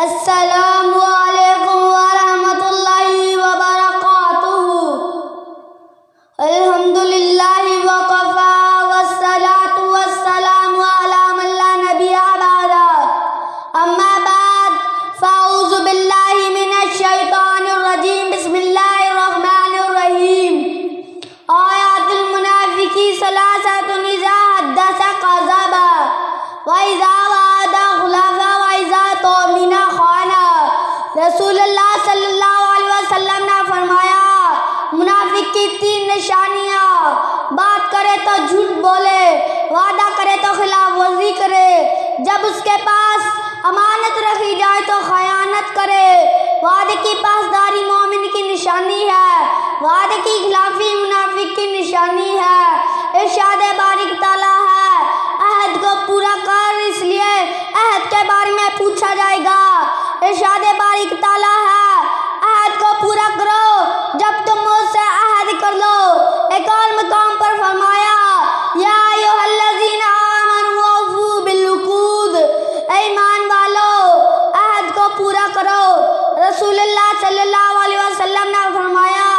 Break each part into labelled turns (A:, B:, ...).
A: السلام علیکم ورحمۃ اللہ وبرکاتہ۔ الحمدللہ وقفا والصلاة والسلام علی من لا نبی بعدہ، اما بعد فاعوذ باللہ من الشیطان الرجیم، بسم اللہ الرحمن الرحیم۔ آیات المنافقی ثلاثۃ اذا حدث کذب واذا وعد اخلف واذا اؤتمن خان۔ رسول اللہ صلی اللہ علیہ وسلم نے فرمایا، منافق کی تین نشانیاں: بات کرے تو جھوٹ بولے، وعدہ کرے تو خلاف ورزی کرے، جب اس کے پاس امانت رکھی جائے تو خیانت کرے۔ وعدے کی پاسداری مومن کی نشانی ہے، وعدے کی خلافی منافق کی نشانی ہے۔ ارشاد بارک تعالیٰ ہے، عہد کو پورا کر، اس لیے عہد کے بارے میں پوچھا جائے گا۔ ارشاد بارک تعالیٰ ہے، عہد کو پورا کرو جب تم مجھ سے عہد کر لو۔ ایک اور مقام پر فرمایا، یا ایھا الذین آمنوا اوفوا بالعقود، اے ایمان والو عہد کو پورا کرو۔ رسول اللہ صلی اللہ علیہ وسلم نے فرمایا،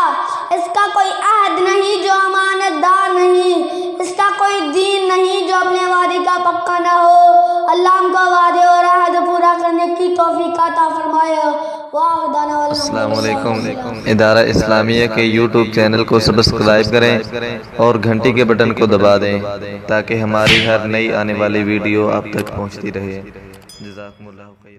A: اس کا کوئی عہد نہیں جو امانت دار نہیں، اس کا کوئی دین نہیں جو اپنے وعدے کا پکا نہ ہو۔ اللہ ہم کو وعدے اور عہد پورا کرنے کی توفیق عطا فرمائے۔
B: السلام علیکم۔ ادارہ اسلامیہ کے یوٹیوب چینل کو سبسکرائب کریں اور گھنٹی کے بٹن کو دبا دیں تاکہ ہماری ہر نئی آنے والی ویڈیو آپ تک پہنچتی رہے۔ جزاکم اللہ خیر۔